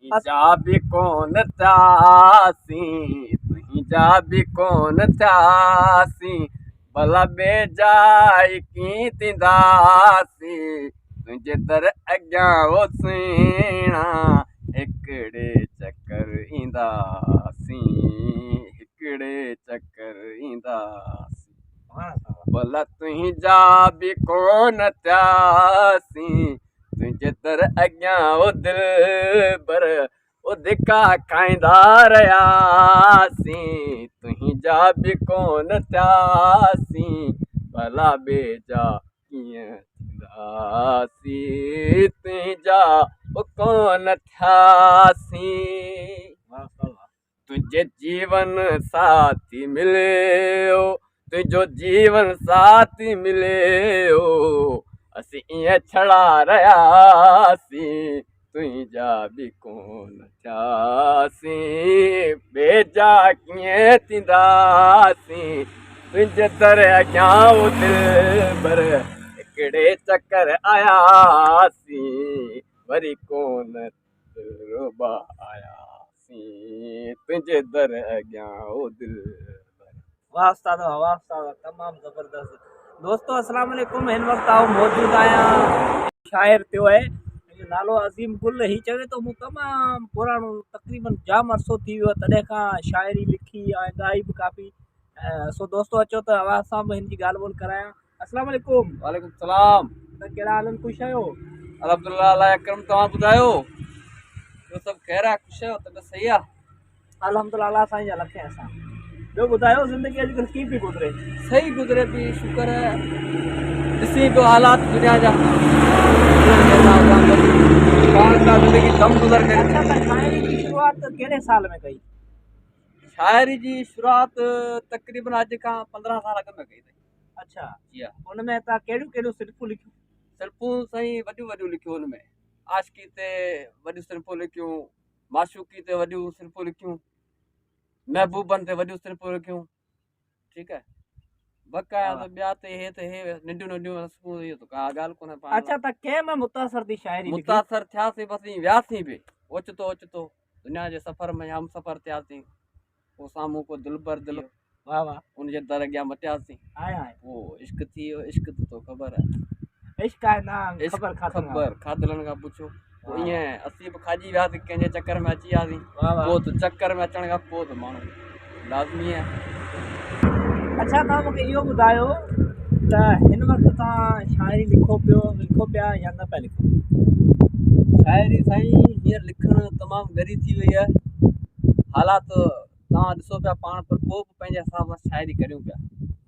जा भी कोन थियासी तुही जा भी कोन थियासी भला बेजाई की थींदासी तुंहिंजे दर अॻियां वो सुहिणा हिकिड़े चकर ईंदासी हिकिड़े चकर ईंदासी भला तुही जा भी कोन थियासी तुंहिंजे दर अॻियां ओ दिलबर ओ धिका खाईंदा रहियासीं तुही जा भी कोन थियासी भला बेजा कीअं थींदासी तुही जा कोन थियासी तुझे जीवन साथी मिलियो तुझो जीवन साथी मिलियो असीं ईअं छड़ा रहियासीं तुंहिंजा बि कोन थियासीं बेजा कीअं थींदासीं तुंहिंजे दर अॻियां दिलबर हिकिड़े चकर आयासीं वरी कोन दिलरुबा आयासीं तुंहिंजे दर अॻियां ओ दिलबर। वाह उस्ताद वाह उस्ताद तमाम जबरदस्त। दोस्तों अस्सलाम वालेकुम हिन वक्त आओ मौजूद आया शायर थियो है जो नालो अज़ीम गुल ही चवे तो मूं तमाम पुराणो तकरीबन जाम अरसो थी वियो तॾहिं खां शायरी लिखी ऐं ॻाई बि काफ़ी। सो दोस्तों अचो त आवाज़ सां बि हिन जी ॻाल्हि ॿोल करायां। अस्सलाम वालेकुम। वालेकुम सलाम। त कहिड़ा हालनि ख़ुशि आहियो? अल्हम्दुलिल्लाह अल्लाह अकरम तव्हां ॿुधायो ॿियो सभु ख़ैर आहे ख़ुशि आहियो तबियत सही आहे? अल्हम्दुलिल्लाह अल्लाह साईं जा लख असां। ॿियो ॿुधायो ज़िंदगी अॼुकल्ह कीअं पई गुज़रे? सही गुज़रे पई शुक्र है ॾिसी पियो हालात दुनिया जा ज़िंदगी दम गुज़र करे। अच्छा त शायरी जी शुरूआत कहिड़े साल में कई? शायरी जी शुरूआत तक़रीबन अॼु खां 15 साल अॻु में कई अथई। अच्छा जी हा। हुन में तव्हां कहिड़ियूं कहिड़ियूं सिर्फ़ूं लिखियूं? सिर्फ़ूं साईं वॾियूं वॾियूं लिखियूं हुन में आशिकी ते वॾियूं सिर्फ़ूं लिखियूं माशूकी ते वॾियूं सिर्फ़ूं लिखियूं महबूबनि ते वॾियूं सिर्फ़ूं लिखियूं ठीकु आहे बकाया त ॿिया ते हे नंढियूं नंढियूं रस्मूं इहो त का ॻाल्हि कोन्हे पाण अच्छा त कंहिं में मुतासर थी शायरी लिखी? मुतासर थियासीं बसि वियासीं बि ओचितो ओचितो दुनिया जे सफ़र में हम सफ़र थियासीं पोइ साम्हूं को दिलबर दिल वाह वाह उनजे दर अॻियां मटियासीं आया आया पोइ इश्क थी वियो इश्क त तो ख़बर आहे इश्क आहे ना ख़बर ख़बर खाधलनि खां पुछो पोइ ईअं असीं बि खाजी वियासीं कंहिंजे चकर में अची वियासीं वाह वाह। पोइ त चकर में अचण खां पोइ त माण्हू लाज़मी आहे। अच्छा तव्हां मूंखे इहो ॿुधायो त हिन वक़्तु तव्हां शायरी लिखो पिया या न पिया लिखो? शायरी साईं हींअर लिखणु तमामु ॻरी थी वई आहे हालात तव्हां ॾिसो पिया पाण पर पोइ बि पंहिंजे हिसाब सां शायरी करियूं पिया।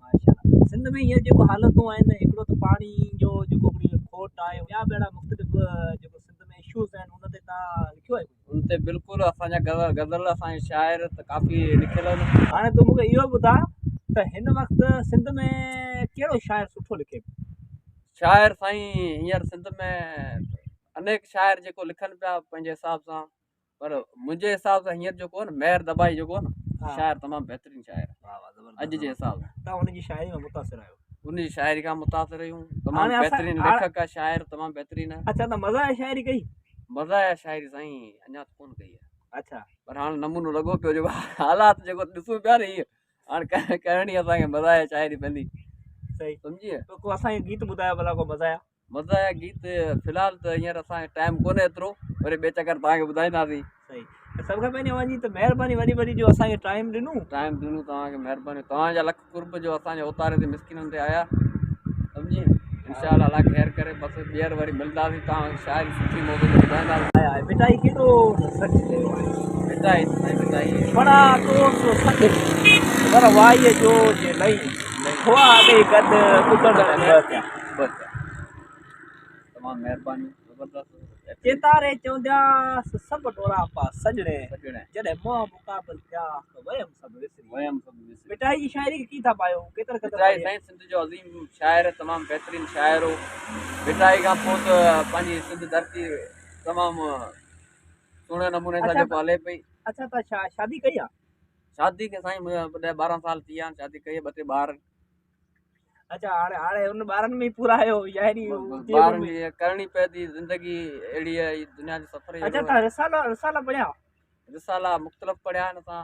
माशाल्लाह सिंध में हीअं जेको हालतूं आहिनि हिकिड़ो त पाणी जो जेको खोट आहे ॿिया ॿेड़ा मुख़्तलिफ़ जेको सिंध में इशूज़ आहिनि उन ते तव्हां लिखियो आहे? उन ते बिल्कुलु असांजा गज़ल असांजे शाइर त काफ़ी लिखियल आहिनि। हाणे तूं मूंखे इहो ॿुधा त हिन वक़्तु सिंध में कहिड़ो शाइर सुठो लिखे? शाइर साईं हींअर सिंध में अनेक शाइर जेको लिखनि पिया पंहिंजे हिसाब सां पर मुंहिंजे हिसाब सां हींअर जेको आहे न मेहर दबाई जेको आहे न शाइर तमामु बहितरीनु शाइर अॼु जे हिसाब सां। तव्हां हुनजी शायरी में मुतासिर आहियो? उनजी शाइरी खां मुतासिर आहियूं तमामु बहितरीनु लेखक आहे शाइर तमामु बहितरीनु आहे। अच्छा त मज़ा आहे शायरी कई? मज़ा आहे शाइरी साईं अञा त कोन कई आहे। अच्छा पर हाणे नमूनो लॻो पियो जेको हालात जेको ॾिसूं पिया न हीअ हाणे करणी असांखे मज़ा आहे शाइरी पवंदी सही सम्झी तो को असांखे गीत ॿुधायो भला को मज़ा आहे गीत फ़िलहालु त हींअर असांखे टाइम कोन्हे एतिरो वरी ॿिए चकर तव्हांखे ॿुधाईंदासीं। सही सभ खां पहिरीं वञी त महिरबानी वॾी वॾी जो असांखे टाइम ॾिनो तव्हांखे महिरबानी तव्हांजा लख कुर्ब जो असांजे उतारे ते मिसकिननि ते आया सम्झी इंशाअल्लाह अलाह ख़ैर करे बसि ॿीहर वरी मिलंदासीं तव्हां शायदि सुठी मौक़े ते ॿुधाईंदासीं। मिठाई केॾो सच चयो आहे मिठाई बड़ा तो सच पर वाईअ जो जे लई खोआ ॾे गॾु ॿुधण बस तमामु महिरबानी ज़बरदस्त चेतारे चवंदासीं सभु डोरा पा सजणे जॾहिं मोह मुक़ाबिल थिया त वयमि सभु विसरी मिठाई जी शायरी कीअं था पायो केतिरे मिठाई साईं सिंध जो अज़ीम शाइर तमामु बहितरीनु शाइर हो मिठाई खां पोइ त पंहिंजी सिंध धरती तमामु सुहिणे नमूने सां जेको हले पई। अच्छा त शादी कई आहे? शादी खे साईं 10-12 साल थी विया आहिनि शादी कई 2-3 ॿार। अच्छा हाणे हाणे उन ॿारनि में ई पूरा आहियो शाइरी ॿारनि खे करणी पए थी ज़िंदगी अहिड़ी आहे हीअ दुनिया जो सफ़र अच्छा अहिड़ो तव्हां रिसाला पढ़िया आहे रिसाला मुख़्तलिफ़ पढ़िया आहिनि असां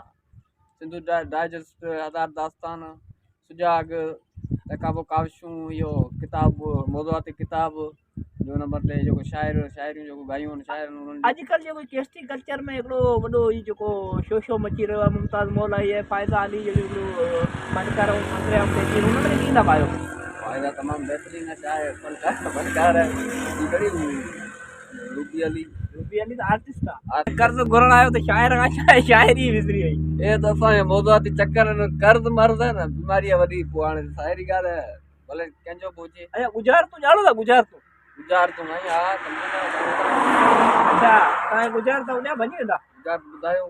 सिंधु डाइजेस्ट हज़ार दास्तान सुजाग तंहिंखां पोइ काविशूं इहो किताबु मौज़ूआती किताबु जो नंबर ते जेको शाइरियूं जेको ॻायूं आहिनि शाइरनि उन्हनि जी अॼुकल्ह जेको केस्टी कल्चर में हिकिड़ो वॾो ई जेको शो मची रहियो आहे मुमताज़ मौलाई आहे फ़ाइदा अली जो हिकिड़ो फनकार ऐं मंत्रियाम ते हुन में कींदा पायो फ़ाइदा तमामु बहितरीनु आहे शाइर फनकार आहे रूबी अली रूबी अली त आर्टिस्ट आहे कर्ज़ घुरण आयो त शाइर खां शाइरी विसरी वई हे त असांजे मौज़ूआती चकर आहिनि कर्ज़ मर्ज़ आहे न बीमारी वॾी पोइ हाणे साहिड़ी ॻाल्हि आहे भले कंहिंजो बि हुजे अच्छा गुजरात तूं ॼाणो था गुजरात तूं गुज़ार तूं आई हा सम्झो अच्छा तव्हांजे गुजरात त उन भॼी वेंदा गुज़ार ॿुधायो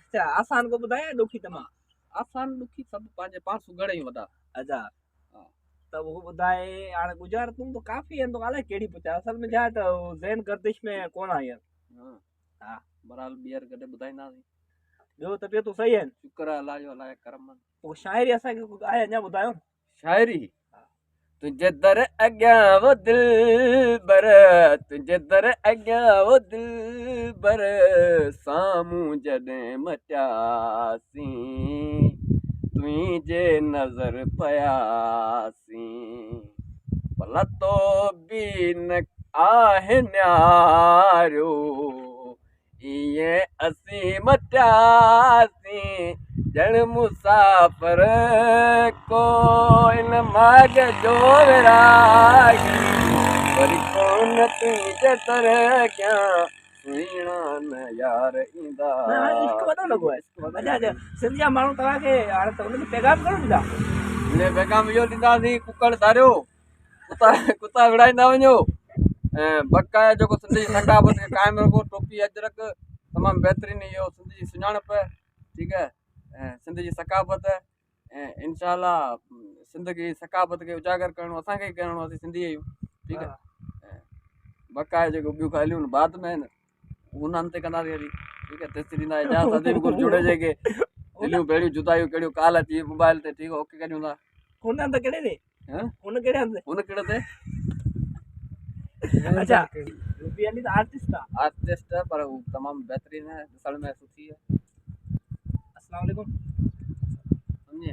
अच्छा आसान को ॿुधाया ॾुखी तमामु आसान ॾुखी सभु पंहिंजे पाण सुघड़ ई वॾा अच्छा त उहो ॿुधाए हाणे गुजरात तूं त काफ़ी आहिनि तो अलाए कहिड़ी पुछा असल में छा आहे त ज़ैन गर्दिश में कोन आई आहिनि हा बहरहाल ॿीहर कॾहिं ॿुधाईंदासीं ॿियो तबियतूं सही आहिनि शुक्र आहे अलाह जो अलाए करम पोइ शाइरी असांखे कुझु आहे अञा ॿुधायो शाइरी तुंहिंजे दर अॻियां वो दिलबर तुंहिंजे दर अॻियां वो दिलबर साम्हूं जॾहिं मटियासीं तुंहिंजे नज़र पयासीं भला तो बि न आहे न्यारो ईअं असीं मटियासीं ॼण मुसाफ़िर को इन माग जो विरागी वरी कोन तुंहिंजे दर अॻियां सुहिणा न यार ईंदा इश्क वॾो लॻो आहे अच्छा सिंधिया माण्हू तव्हांखे हाणे त हुनखे पैगाम करणु ॾींदा हिन पैगाम इहो ॾींदासीं कुकड़ धारियो कुता विड़ाईंदा वञो ऐं बकाया जेको सिंध जी सकाफ़त खे क़ाइमु रखो टोपी अजरक तमामु बहितरीनु इहो सिंध जी सुञाणप ठीकु आहे ऐं सिंध जी सकाफ़त ऐं इनशा सिंध जी सकाफ़त खे उजागर करिणो असांखे ई करिणो असीं सिंधी आहियूं ठीकु आहे ऐं बकाया जेको ॿियूं ॻाल्हियूं बाद में आहिनि उन्हनि ते कंदासीं हली ठीकु आहे तेसि ॾींदा इजाज़त अजीब गुरु जुड़े जेके दिलियूं भेड़ियूं जुदायूं कहिड़ियूं काल अची मोबाइल ते ठीकु आहे ओके करियूं था हुन हंधि कहिड़े ते हुन कहिड़े हंधि हुन कहिड़े ते अच्छा रूबी अली त आर्टिस्ट आहे आर्टिस्ट है पर वो तमाम बेहतरीन है ॾिसण में सुठी है अस्सलाम वालेकुम समझे